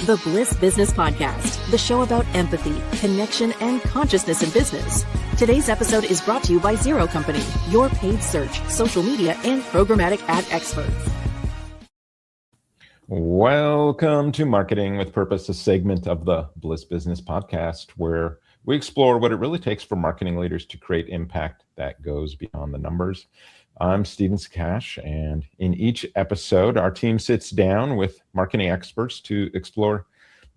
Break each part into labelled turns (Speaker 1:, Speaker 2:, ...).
Speaker 1: The Bliss Business Podcast, the show about empathy, connection, and consciousness in business. Today's episode is brought to you by Zero Company, your paid search, social media, and programmatic ad experts.
Speaker 2: Welcome to Marketing with Purpose, a segment of the Bliss Business Podcast, where we explore what it really takes for marketing leaders to create impact that goes beyond the numbers. I'm Stephen Sakach, and in each episode, our team sits down with marketing experts to explore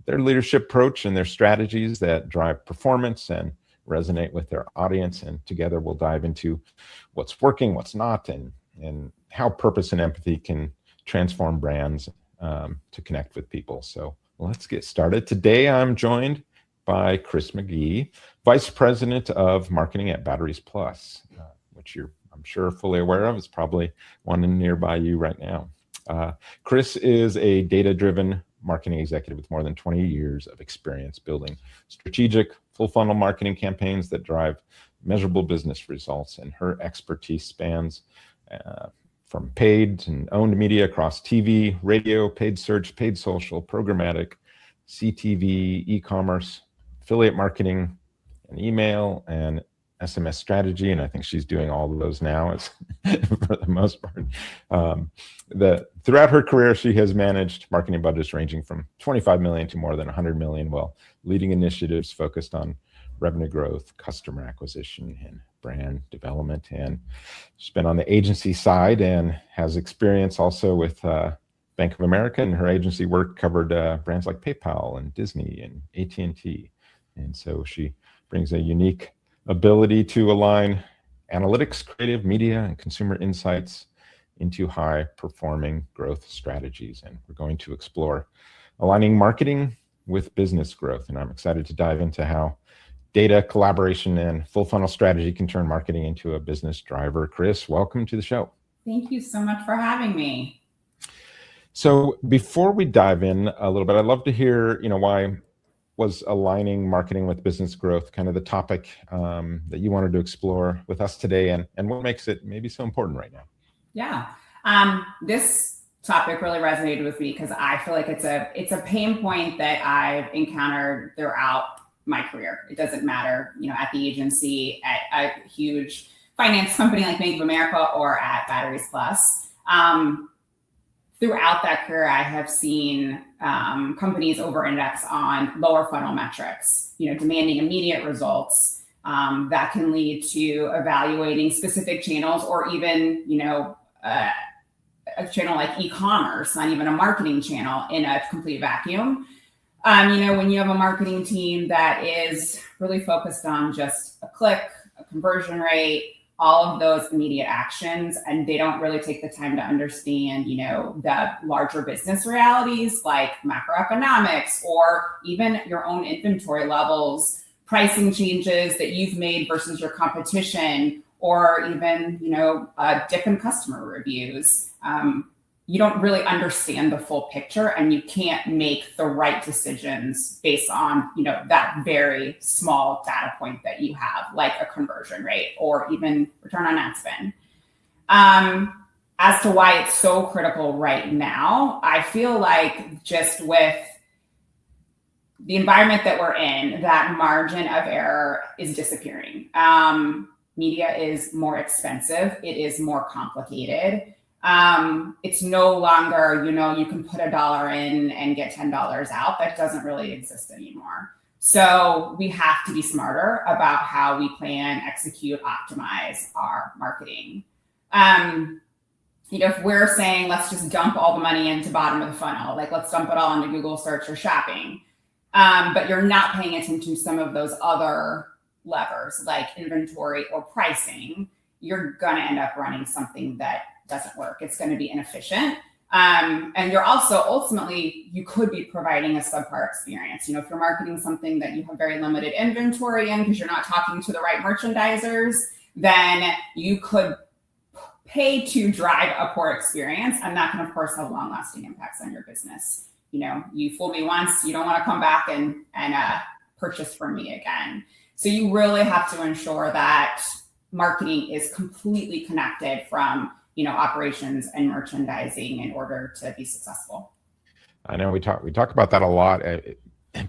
Speaker 2: their leadership approach and their strategies that drive performance and resonate with their audience. And together we'll dive into what's working, what's not, and how purpose and empathy can transform brands to connect with people. So let's get started. Today, I'm joined by Chris McGee, Vice President of Marketing at Batteries Plus, which I'm sure fully aware of. It's probably one nearby you right now. Chris is a data-driven marketing executive with more than 20 years of experience building strategic, full-funnel marketing campaigns that drive measurable business results. And her expertise spans from paid and owned media across TV, radio, paid search, paid social, programmatic, CTV, e-commerce, affiliate marketing, and email, and SMS strategy, and I think she's doing all of those now for the most part. Throughout her career, she has managed marketing budgets ranging from 25 million to more than 100 million, while leading initiatives focused on revenue growth, customer acquisition, and brand development. And she's been on the agency side and has experience also with Bank of America, and her agency work covered brands like PayPal and Disney and AT&T. And so she brings a unique ability to align analytics, creative media, and consumer insights into high-performing growth strategies. And we're going to explore aligning marketing with business growth. And I'm excited to dive into how data, collaboration, and full-funnel strategy can turn marketing into a business driver. Chris, welcome to the show.
Speaker 3: Thank you so much for having me.
Speaker 2: So before we dive in a little bit, I'd love to hear, why was aligning marketing with business growth kind of the topic that you wanted to explore with us today, and what makes it maybe so important right now?
Speaker 3: Yeah, this topic really resonated with me because I feel like it's a pain point that I've encountered throughout my career. It doesn't matter, at the agency, at a huge finance company like Bank of America, or at Batteries Plus. Throughout that career, I have seen companies over-index on lower funnel metrics, demanding immediate results that can lead to evaluating specific channels, or even, a channel like e-commerce, not even a marketing channel, in a complete vacuum. When you have a marketing team that is really focused on just a click, a conversion rate, all of those immediate actions, and they don't really take the time to understand, the larger business realities like macroeconomics, or even your own inventory levels, pricing changes that you've made versus your competition, or even, a dip in customer reviews. You don't really understand the full picture, and you can't make the right decisions based on, that very small data point that you have, like a conversion rate or even return on ad spend. As to why it's so critical right now, I feel like just with the environment that we're in, that margin of error is disappearing. Media is more expensive. It is more complicated. It's no longer, you can put $1 in and get $10 out. That doesn't really exist anymore. So we have to be smarter about how we plan, execute, optimize our marketing. If we're saying, let's just dump all the money into bottom of the funnel, like let's dump it all into Google search or shopping. But you're not paying attention to some of those other levers like inventory or pricing, you're going to end up running something that doesn't work. It's going to be inefficient. And you're also ultimately, you could be providing a subpar experience. If you're marketing something that you have very limited inventory in because you're not talking to the right merchandisers, then you could pay to drive a poor experience. And that can, of course, have long lasting impacts on your business. You fool me once, you don't want to come back and purchase from me again. So you really have to ensure that marketing is completely connected from operations and merchandising in order to be successful.
Speaker 2: I know we talk about that a lot.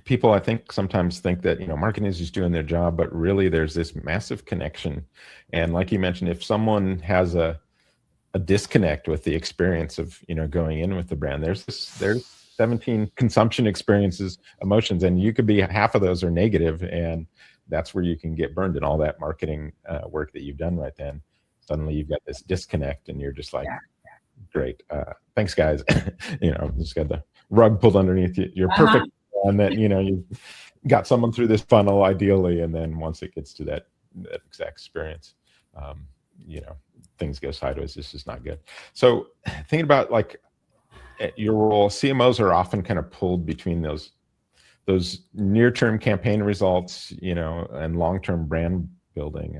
Speaker 2: People, I think, sometimes think that, marketing is just doing their job, but really there's this massive connection. And like you mentioned, if someone has a disconnect with the experience of, going in with the brand, there's 17 consumption experiences, emotions, and you could be half of those are negative, and that's where you can get burned in all that marketing work that you've done right then. Suddenly you've got this disconnect and you're just like, great. Thanks, guys. Just got the rug pulled underneath you. You're perfect. And that, you've got someone through this funnel ideally. And then once it gets to that exact experience, things go sideways. This is not good. So thinking about like at your role, CMOs are often kind of pulled between those near-term campaign results, and long-term brand building.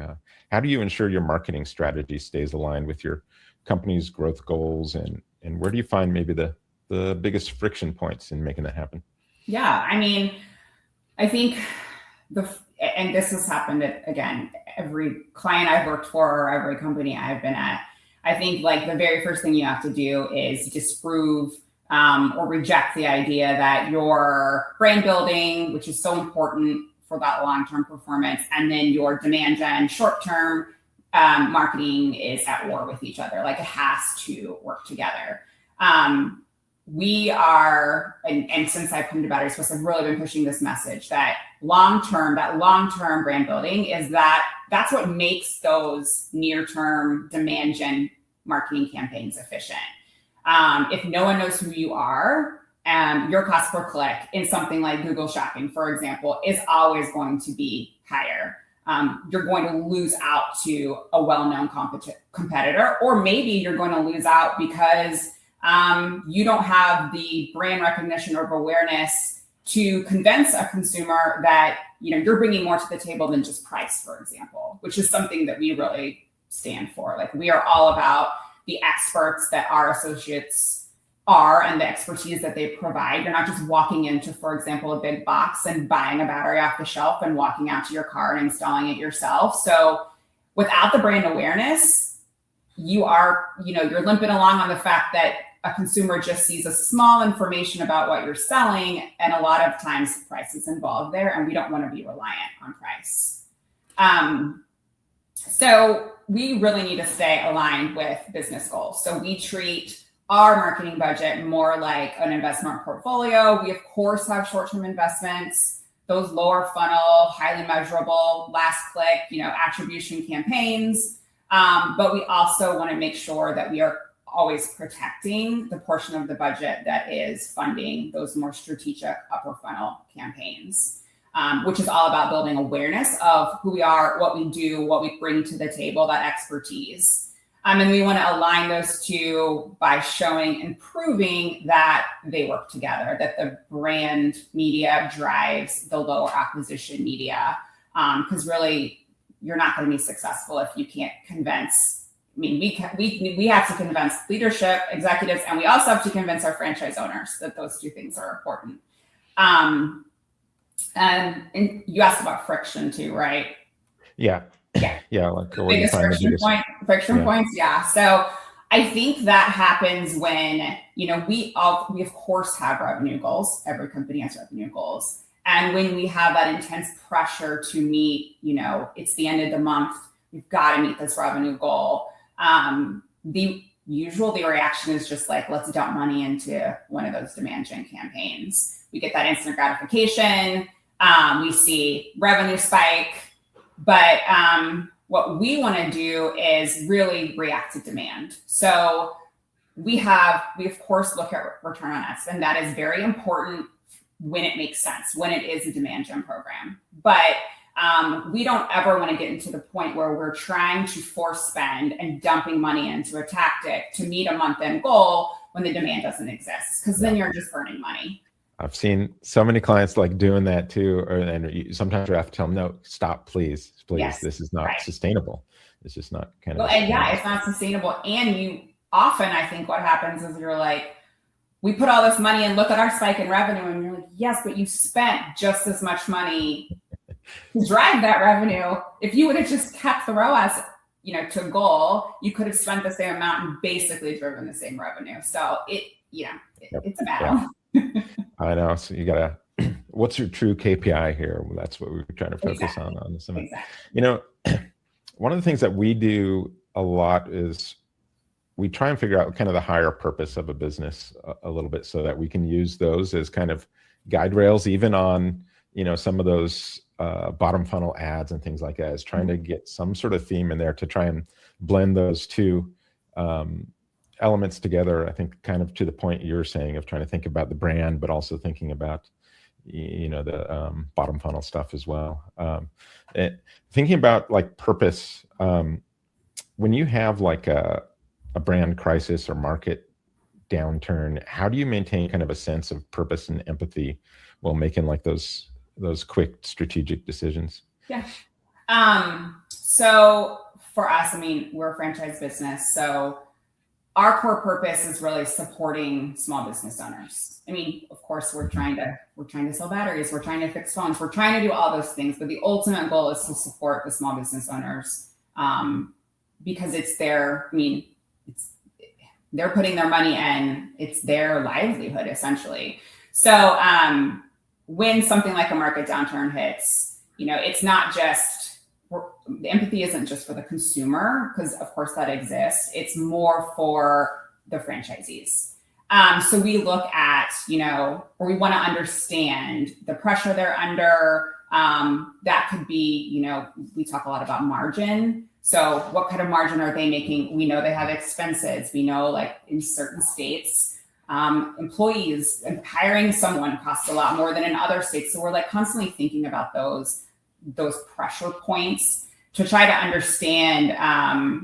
Speaker 2: How do you ensure your marketing strategy stays aligned with your company's growth goals, and where do you find maybe the biggest friction points in making that happen?
Speaker 3: Yeah, I mean, I think and this has happened at, again, every client I've worked for or every company I've been at. I think like the very first thing you have to do is disprove or reject the idea that your brand building, which is so important for that long-term performance, and then your demand gen short-term marketing is at war with each other. Like it has to work together. We are, and since I've come to Battery Swiss, I've really been pushing this message that long-term brand building that's what makes those near-term demand gen marketing campaigns efficient. If no one knows who you are, your cost per click in something like Google Shopping, for example, is always going to be higher. You're going to lose out to a well-known competitor, or maybe you're going to lose out because you don't have the brand recognition or awareness to convince a consumer that you're bringing more to the table than just price, for example, which is something that we really stand for. Like we are all about the experts that our associates are and the expertise that they provide. You're not just walking into, for example, a big box and buying a battery off the shelf and walking out to your car and installing it yourself. So without the brand awareness, you're limping along on the fact that a consumer just sees a small information about what you're selling. And a lot of times price is involved there, and we don't want to be reliant on price. So we really need to stay aligned with business goals. So we treat our marketing budget more like an investment portfolio. We of course have short-term investments, those lower funnel, highly measurable, last click, attribution campaigns. But we also want to make sure that we are always protecting the portion of the budget that is funding those more strategic upper funnel campaigns, which is all about building awareness of who we are, what we do, what we bring to the table, that expertise. And we want to align those two by showing and proving that they work together, that the brand media drives the lower acquisition media. Because really, you're not going to be successful if you can't convince. I mean, we have to convince leadership, executives, and we also have to convince our franchise owners that those two things are important. And you asked about friction too, right?
Speaker 2: Yeah. Like
Speaker 3: the biggest friction points. Yeah. So I think that happens when, we of course have revenue goals. Every company has revenue goals. And when we have that intense pressure to meet, it's the end of the month, we've got to meet this revenue goal. The reaction is just like, let's dump money into one of those demand gen campaigns. We get that instant gratification. We see revenue spike, but what we want to do is really react to demand. So we of course look at return on ad spend. That is very important when it makes sense, when it is a demand gen program. But we don't ever want to get into the point where we're trying to force spend and dumping money into a tactic to meet a month-end goal when the demand doesn't exist, because then you're just burning money.
Speaker 2: I've seen so many clients like doing that too, and sometimes you have to tell them, no, stop, please. Yes, this is not sustainable. It's just not kind of.
Speaker 3: And it's not sustainable. And you often, I think what happens is you're like, we put all this money and look at our spike in revenue, and you're like, yes, but you spent just as much money to drive that revenue. If you would have just kept the ROAS, to goal, you could have spent the same amount and basically driven the same revenue. So it's a battle.
Speaker 2: I know. So you gotta, what's your true KPI here? Well, that's what we were trying to focus on this.
Speaker 3: Exactly.
Speaker 2: You know, one of the things that we do a lot is we try and figure out kind of the higher purpose of a business a little bit, so that we can use those as kind of guide rails, even on, some of those bottom funnel ads and things like that, is trying to get some sort of theme in there to try and blend those two elements together. I think kind of to the point you're saying of trying to think about the brand, but also thinking about, the bottom funnel stuff as well. Thinking about like purpose, when you have like a brand crisis or market downturn, how do you maintain kind of a sense of purpose and empathy while making like those quick strategic decisions?
Speaker 3: Yeah. So for us, we're a franchise business, so our core purpose is really supporting small business owners. Of course, we're trying to sell batteries, we're trying to fix phones, we're trying to do all those things, but the ultimate goal is to support the small business owners, because it's their, they're putting their money in, it's their livelihood essentially. So when something like a market downturn hits, it's not just, the empathy isn't just for the consumer, because of course that exists. It's more for the franchisees. So we look at, or we want to understand the pressure they're under. That could be, we talk a lot about margin. So what kind of margin are they making? We know they have expenses. We know, like in certain states, employees and hiring someone costs a lot more than in other states. So we're like constantly thinking about those pressure points to try to understand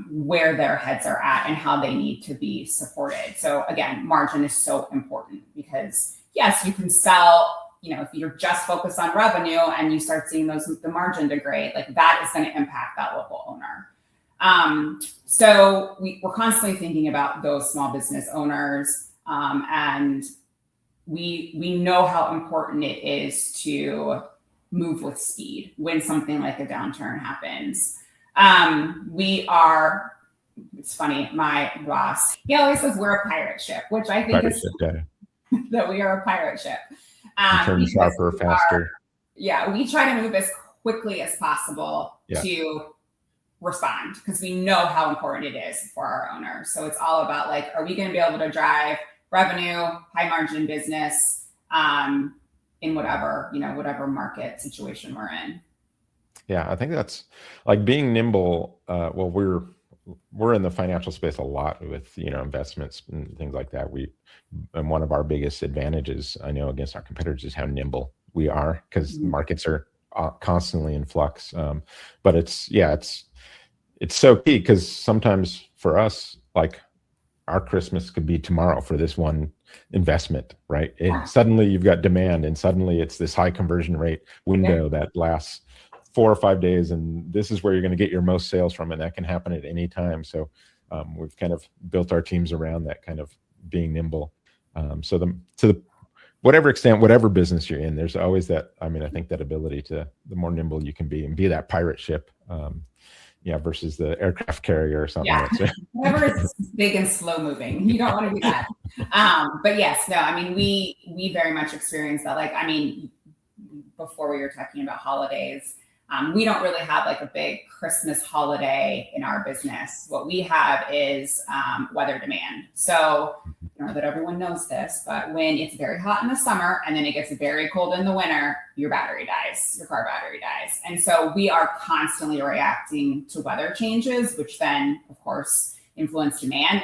Speaker 3: where their heads are at and how they need to be supported. So again, margin is so important, because yes, you can sell, if you're just focused on revenue and you start seeing the margin degrade, like that is going to impact that local owner. So we're constantly thinking about those small business owners, and we know how important it is to move with speed when something like a downturn happens. It's funny, my boss, he always says we're a pirate ship, which I think is that we are a pirate ship.
Speaker 2: Turn sharper, faster.
Speaker 3: We try to move as quickly as possible to respond, because we know how important it is for our owners. So it's all about like, are we going to be able to drive revenue, high margin business, in whatever market situation we're in.
Speaker 2: Yeah, I think that's like being nimble. Well, we're in the financial space a lot with, investments and things like that. And one of our biggest advantages, I know, against our competitors is how nimble we are, because markets are constantly in flux. But it's so key, because sometimes for us, like our Christmas could be tomorrow for this one investment, right? Suddenly you've got demand, and suddenly it's this high conversion rate window that lasts 4 or 5 days, and this is where you're going to get your most sales from, and that can happen at any time. So we've kind of built our teams around that kind of being nimble. So to the whatever extent, whatever business you're in, there's always that. I think that ability to, the more nimble you can be and be that pirate ship, versus the aircraft carrier or something.
Speaker 3: Whatever is big and slow moving, you don't want to do that. But yes, no, we very much experience that. Like, before we were talking about holidays, we don't really have like a big Christmas holiday in our business. What we have is weather demand. So I don't know that everyone knows this, but when it's very hot in the summer and then it gets very cold in the winter, your car battery dies. And so we are constantly reacting to weather changes, which then of course influence demand.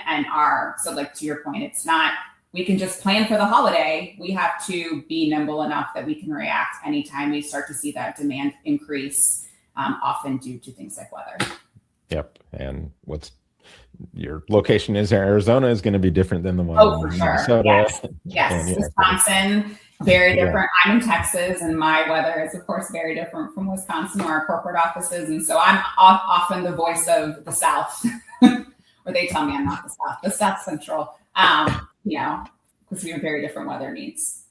Speaker 3: So like to your point, it's not, we can just plan for the holiday. We have to be nimble enough that we can react anytime we start to see that demand increase, often due to things like weather.
Speaker 2: Yep. And your location is in Arizona is going to be different than the one in Minnesota.
Speaker 3: Yes. Wisconsin, very different. I'm in Texas, and my weather is of course very different from Wisconsin or our corporate offices. And so I'm often the voice of the South, or they tell me I'm not the South, the South Central. Because we have very different weather needs.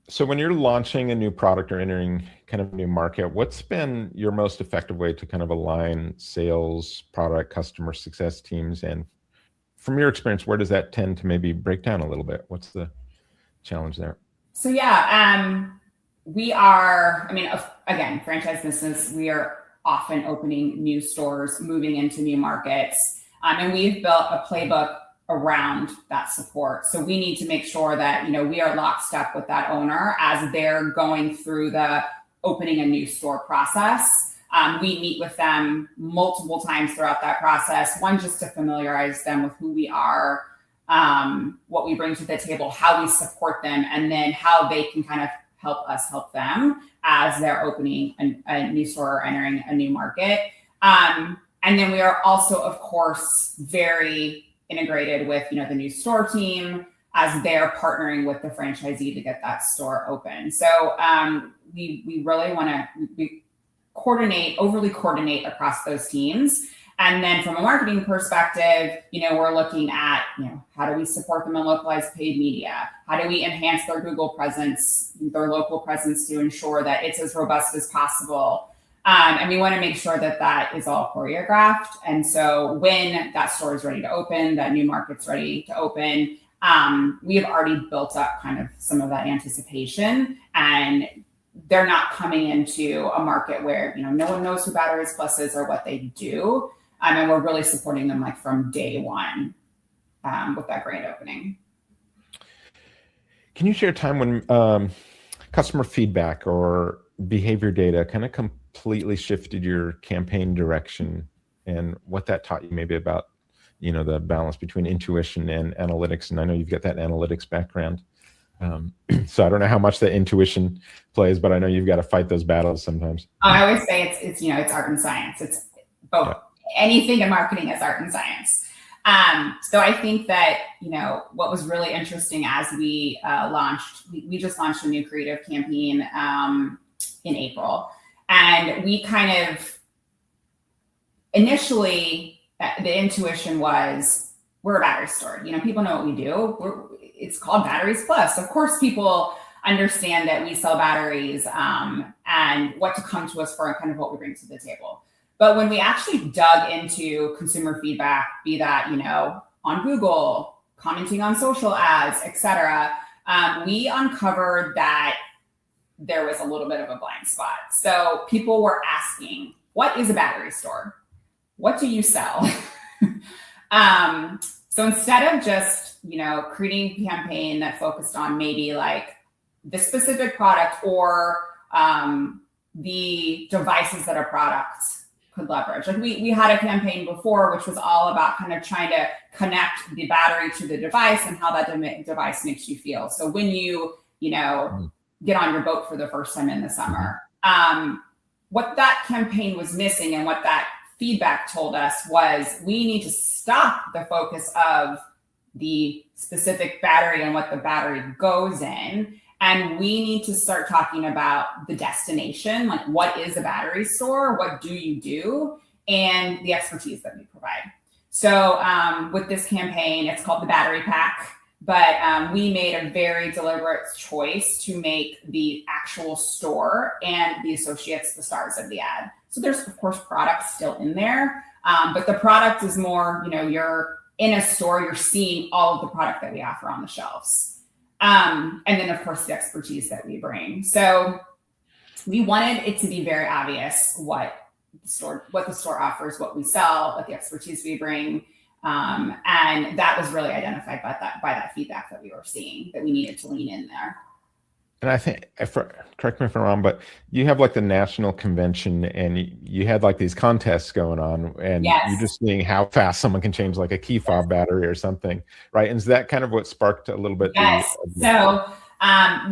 Speaker 2: So when you're launching a new product or entering kind of a new market, what's been your most effective way to kind of align sales, product, customer success teams? And from your experience, where does that tend to maybe break down a little bit? What's the challenge there?
Speaker 3: So yeah, we are, again, franchise business, we are often opening new stores, moving into new markets. And we've built a playbook around that support. So we need to make sure that, we are lockstep with that owner as they're going through the opening a new store process. We meet with them multiple times throughout that process. One, just to familiarize them with who we are, what we bring to the table, how we support them, and then how they can kind of help us help them as they're opening a new store or entering a new market. And then we are also, of course, very integrated with, the new store team as they're partnering with the franchisee to get that store open. So we really want to overly coordinate across those teams. And then from a marketing perspective, we're looking at, how do we support them in localized paid media? How do we enhance their Google presence, their local presence to ensure that it's as robust as possible? And we want to make sure that that is all choreographed. And so when that store is ready to open, that new market's ready to open, we have already built up kind of some of that anticipation, and they're not coming into a market where, no one knows who Batteries Plus is or what they do. And we're really supporting them like from day one with that grand opening.
Speaker 2: Can you share a time when customer feedback or behavior data kind of completely shifted your campaign direction, and what that taught you maybe about, the balance between intuition and analytics? And I know you've got that analytics background. So I don't know how much the intuition plays, but I know you've got to fight those battles sometimes.
Speaker 3: I always say it's art and science. It's both. Yeah. Anything in marketing is art and science. So I think that, what was really interesting as we we just launched a new creative campaign in April. And we kind of initially, the intuition was, we're a battery store. People know what we do. It's called Batteries Plus. Of course, people understand that we sell batteries and what to come to us for and kind of what we bring to the table. But when we actually dug into consumer feedback, be that, on Google, commenting on social ads, et cetera, we uncovered that there was a little bit of a blind spot. So people were asking, what is a battery store? What do you sell? So instead of just, creating a campaign that focused on maybe like the specific product or the devices that a product could leverage. Like we had a campaign before, which was all about kind of trying to connect the battery to the device and how that device makes you feel. So when you, get on your boat for the first time in the summer, what that campaign was missing and what that feedback told us was we need to stop the focus of the specific battery and what the battery goes in. And we need to start talking about the destination, like what is a battery store? What do you do? And the expertise that we provide. So with this campaign, it's called the Battery Pack, but we made a very deliberate choice to make the actual store and the associates the stars of the ad. So there's, of course, products still in there, but the product is more, you're in a store, you're seeing all of the product that we offer on the shelves. And then, of course, the expertise that we bring. So we wanted it to be very obvious what the store offers, what we sell, what the expertise we bring. And that was really identified by that feedback that we were seeing, that we needed to lean in there.
Speaker 2: And I think, correct me if I'm wrong, but you have like the national convention and you had like these contests going on, and you're just seeing how fast someone can change like a key fob battery or something, right? And is that kind of what sparked a little bit?
Speaker 3: Yes. So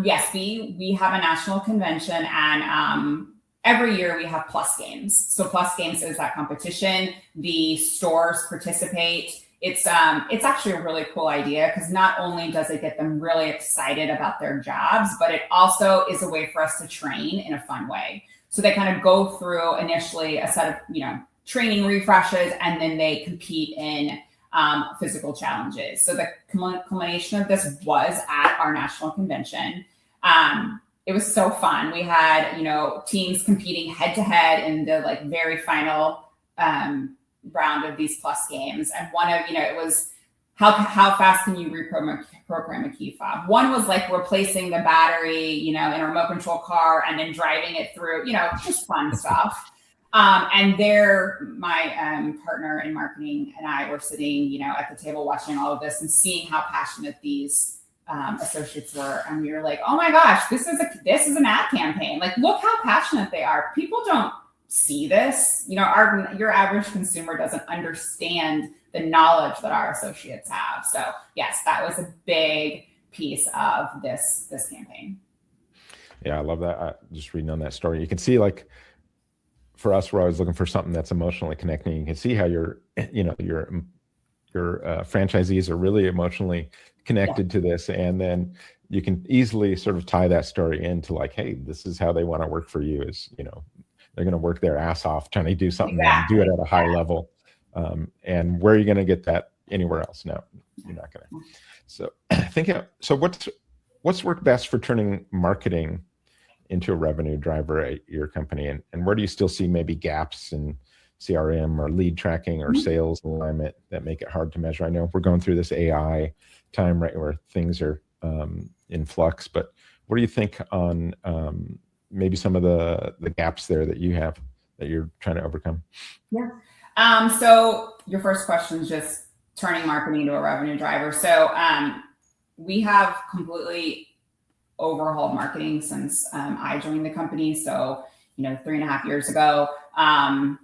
Speaker 3: yes, we have a national convention, and every year we have Plus Games. So Plus Games is that competition. The stores participate. It's actually a really cool idea because not only does it get them really excited about their jobs, but it also is a way for us to train in a fun way. So they kind of go through initially a set of, training refreshes, and then they compete in physical challenges. So the culmination of this was at our national convention. It was so fun. We had, teams competing head to head in the very final round of these Plus Games. And one of, it was how fast can you reprogram a key fob? One was like replacing the battery, in a remote control car and then driving it through, just fun stuff. And my partner in marketing and I were sitting, at the table watching all of this and seeing how passionate these associates were. And we were like, oh my gosh, this is an ad campaign. Like, look how passionate they are. People don't see this. Your average consumer doesn't understand the knowledge that our associates have. So yes, that was a big piece of this campaign.
Speaker 2: Yeah, I love that. Just reading on that story, you can see, like, for us, we're always looking for something that's emotionally connecting. You can see how your franchisees are really emotionally connected to this, and then you can easily sort of tie that story into, like, hey, this is how they want to work for you. Is they're going to work their ass off trying to do something and do it at a high level. And where are you going to get that anywhere else? No, you're not going to. So so what's worked best for turning marketing into a revenue driver at your company? And where do you still see maybe gaps in CRM or lead tracking or sales alignment that make it hard to measure? I know we're going through this AI time, right, where things are in flux, but what do you think on maybe some of the gaps there that you have that you're trying to overcome?
Speaker 3: Yeah. So your first question is just turning marketing into a revenue driver. So we have completely overhauled marketing since I joined the company. So, 3.5 years ago,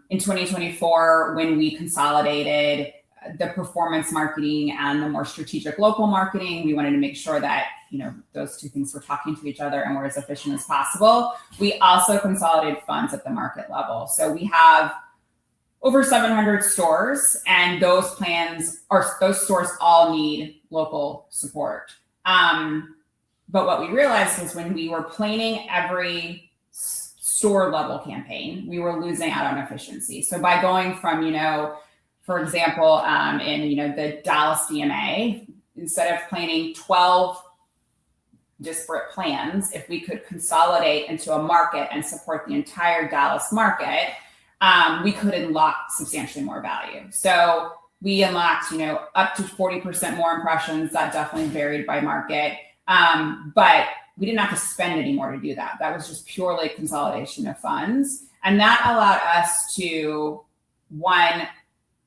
Speaker 3: in 2024, when we consolidated the performance marketing and the more strategic local marketing, we wanted to make sure that, those two things were talking to each other and were as efficient as possible. We also consolidated funds at the market level. So we have over 700 stores, and those stores all need local support. But what we realized was when we were planning every store level campaign, we were losing out on efficiency. So by going from, for example, in, the Dallas DMA, instead of planning 12 disparate plans, if we could consolidate into a market and support the entire Dallas market, we could unlock substantially more value. So we unlocked, up to 40% more impressions. That definitely varied by market. But we didn't have to spend any more to do that. That was just purely consolidation of funds. And that allowed us to, one,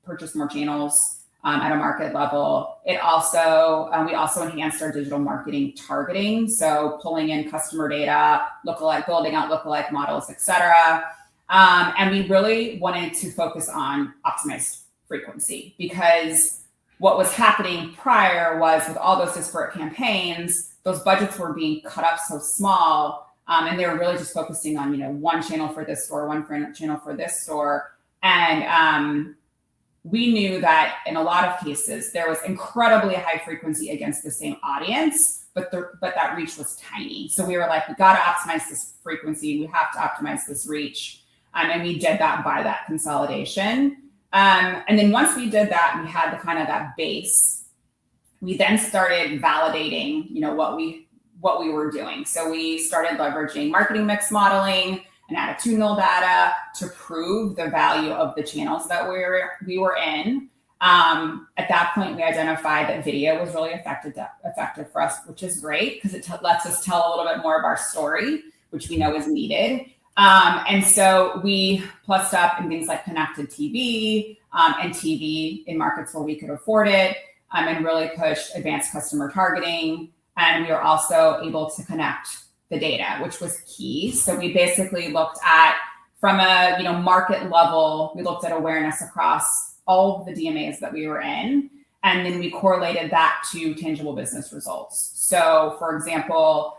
Speaker 3: purchase more channels at a market level. It also, we also enhanced our digital marketing targeting. So pulling in customer data, building out lookalike models, et cetera. And we really wanted to focus on optimized frequency, because what was happening prior was, with all those disparate campaigns, those budgets were being cut up so small, and they were really just focusing on, one channel for this store, one channel for this store. And we knew that in a lot of cases, there was incredibly high frequency against the same audience, but that reach was tiny. So we were like, we got to optimize this frequency. We have to optimize this reach. And we did that by that consolidation. And then once we did that, we had that base. We then started validating, what we were doing. So we started leveraging marketing mix modeling and attitudinal data to prove the value of the channels that we were in. At that point, we identified that video was really effective for us, which is great, because it lets us tell a little bit more of our story, which we know is needed. And so we plussed up in things like connected TV and TV in markets where we could afford it, and really pushed advanced customer targeting. And we were also able to connect the data, which was key. So we basically looked at, from a market level, we looked at awareness across all of the DMAs that we were in, and then we correlated that to tangible business results. So, for example,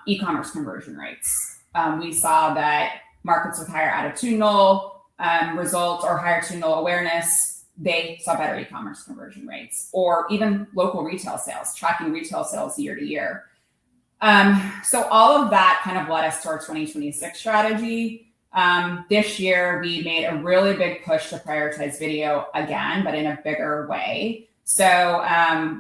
Speaker 3: e-commerce conversion rates. We saw that markets with higher attitudinal results or higher attitudinal awareness, they saw better e-commerce conversion rates, or even local retail sales, tracking retail sales year to year. So all of that kind of led us to our 2026 strategy. This year, we made a really big push to prioritize video again, but in a bigger way. So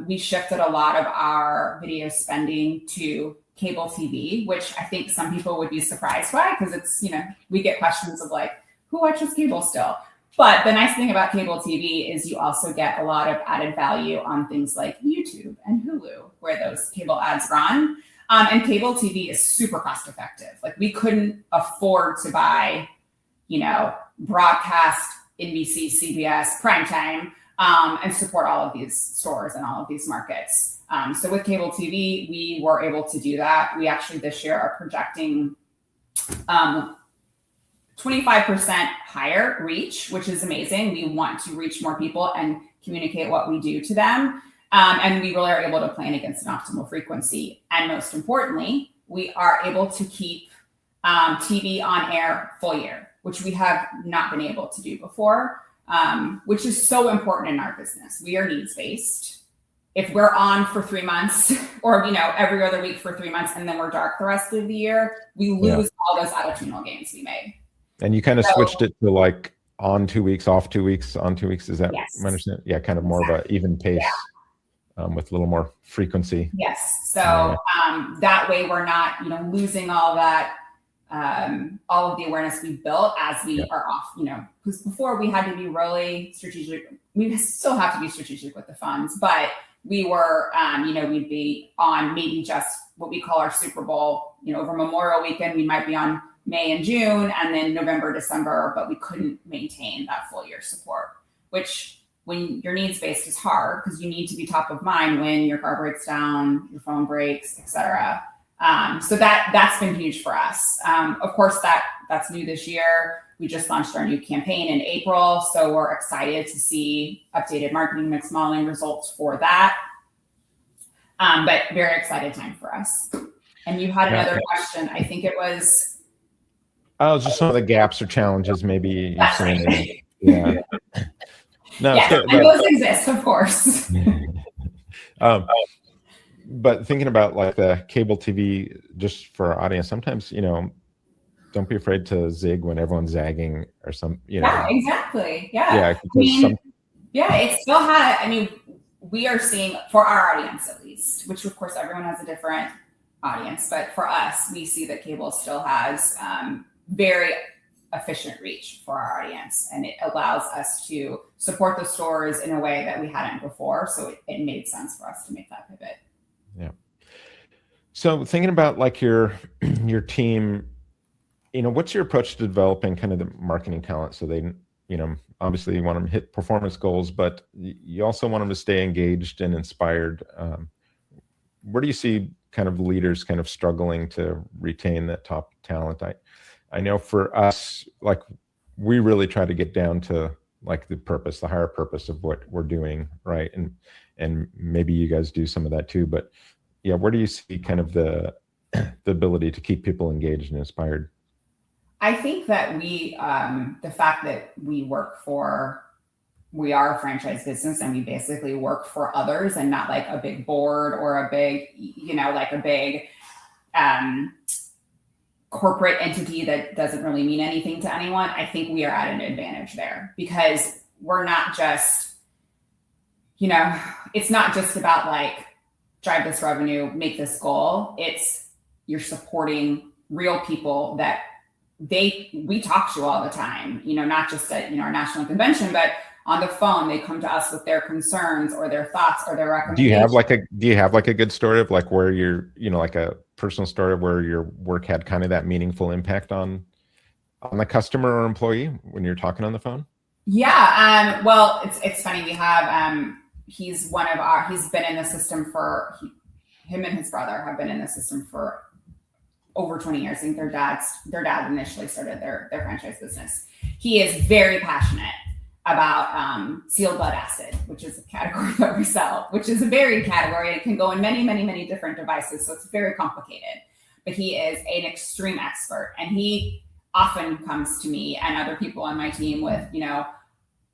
Speaker 3: we shifted a lot of our video spending to cable TV, which I think some people would be surprised by, because it's, we get questions of like, who watches cable still? But the nice thing about cable TV is you also get a lot of added value on things like YouTube and Hulu, where those cable ads run. And cable TV is super cost effective. Like we couldn't afford to buy, broadcast NBC, CBS, primetime, and support all of these stores and all of these markets. So with cable TV, we were able to do that. We actually this year are projecting 25% higher reach, which is amazing. We want to reach more people and communicate what we do to them. And we really are able to plan against an optimal frequency. And most importantly, we are able to keep TV on air full year, which we have not been able to do before, which is so important in our business. We are needs-based. If we're on for 3 months or, every other week for 3 months, and then we're dark the rest of the year, we lose all those attitudinal gains we made.
Speaker 2: And you kind of switched it to like on 2 weeks, off 2 weeks, on 2 weeks. Is that my understanding? Yeah, kind of more of an even pace with a little more frequency.
Speaker 3: Yes. So that way we're not, losing all that, all of the awareness we built as we are off, because before we had to be really strategic. We still have to be strategic with the funds, but we were, we'd be on maybe just what we call our Super Bowl, over Memorial weekend, we might be on May and June, and then November, December, but we couldn't maintain that full year support, which when your needs-based is hard because you need to be top of mind when your car breaks down, your phone breaks, et cetera. So that's been huge for us. Of course, that's new this year. We just launched our new campaign in April, so we're excited to see updated marketing mix modeling results for that. But very excited time for us. And you had another question. I think it was...
Speaker 2: Oh, just some of the gaps or challenges maybe you're seeing.
Speaker 3: Right.
Speaker 2: Yeah. No,
Speaker 3: and those exist, of course.
Speaker 2: But thinking about like the cable TV, just for our audience, sometimes, don't be afraid to zig when everyone's zagging or some,
Speaker 3: Yeah, exactly.
Speaker 2: Yeah.
Speaker 3: It still had, we are seeing, for our audience at least, which of course everyone has a different audience, but for us, we see that cable still has very efficient reach for our audience, and it allows us to support the stores in a way that we hadn't before. So it made sense for us to make that pivot.
Speaker 2: Yeah. So thinking about like your team, what's your approach to developing kind of the marketing talent? So they, obviously you want them to hit performance goals, but you also want them to stay engaged and inspired. Where do you see kind of leaders kind of struggling to retain that top talent? I know for us, like we really try to get down to like the purpose, the higher purpose of what we're doing, right? And maybe you guys do some of that too, but yeah, where do you see kind of the ability to keep people engaged and inspired?
Speaker 3: I think that the fact that we are a franchise business and we basically work for others and not like a big board or a big, like a big corporate entity that doesn't really mean anything to anyone. I think we are at an advantage there because we're not just, it's not just about like drive this revenue, make this goal. It's you're supporting real people that we talk to all the time, not just at, our national convention, but on the phone, they come to us with their concerns or their thoughts or their recommendations.
Speaker 2: Do you have like a good story of like where you're, like a personal story of where your work had kind of that meaningful impact on the customer or employee when you're talking on the phone?
Speaker 3: Yeah. Well, it's funny. We have, he's been in the system him and his brother have been in the system for over 20 years. I think their dad initially started their franchise business. He is very passionate about sealed lead acid, which is a category that we sell, which is a varied category. It can go in many, many, many different devices. So it's very complicated, but he is an extreme expert. And he often comes to me and other people on my team with,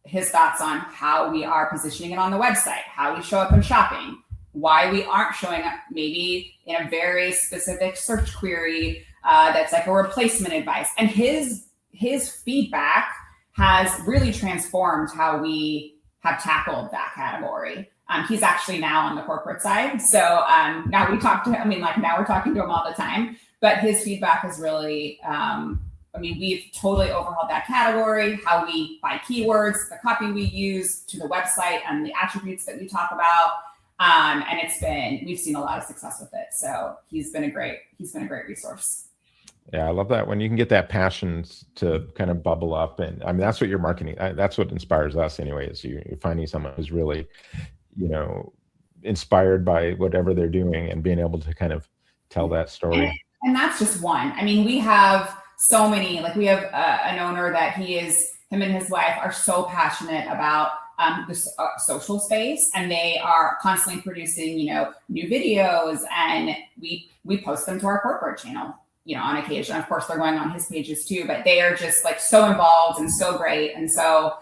Speaker 3: his thoughts on how we are positioning it on the website, how we show up in shopping, why we aren't showing up maybe in a very specific search query that's like a replacement advice. And his feedback has really transformed how we have tackled that category. He's actually now on the corporate side. So now we talk to him, now we're talking to him all the time, but his feedback has really I mean, we've totally overhauled that category, how we buy keywords, the copy we use, to the website and the attributes that we talk about. And we've seen a lot of success with it. So he's been a great resource.
Speaker 2: Yeah, I love that when you can get that passion to kind of bubble up. And I mean, that's what you're marketing. That's what inspires us anyway, is you're finding someone who's really, inspired by whatever they're doing and being able to kind of tell that story.
Speaker 3: And that's just one. I mean, we have so many, like we have an owner that him and his wife are so passionate about the social space, and they are constantly producing, new videos, and we post them to our corporate channel, on occasion. Of course, they're going on his pages too, but they are just like so involved and so great. And so,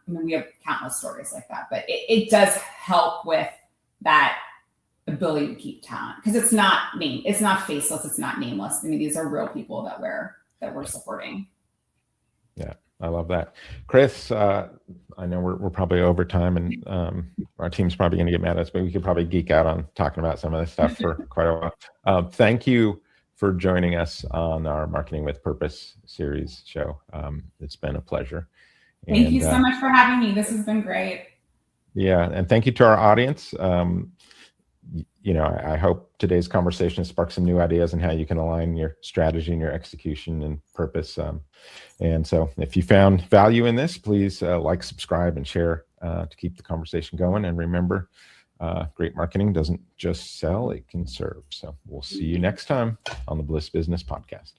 Speaker 3: we have countless stories like that, but it does help with that ability to keep talent, because it's not faceless, it's not nameless. I mean, these are real people that we're supporting.
Speaker 2: Yeah, I love that. Chris, I know we're probably over time, and our team's probably going to get mad at us, but we could probably geek out on talking about some of this stuff for quite a while. Thank you for joining us on our Marketing with Purpose series show. It's been a pleasure.
Speaker 3: Thank you so much for having me. This has been great.
Speaker 2: Yeah, and thank you to our audience. I hope today's conversation sparks some new ideas on how you can align your strategy and your execution and purpose. And so if you found value in this, please like, subscribe, and share to keep the conversation going. And remember, great marketing doesn't just sell, it can serve. So we'll see you next time on the Bliss Business Podcast.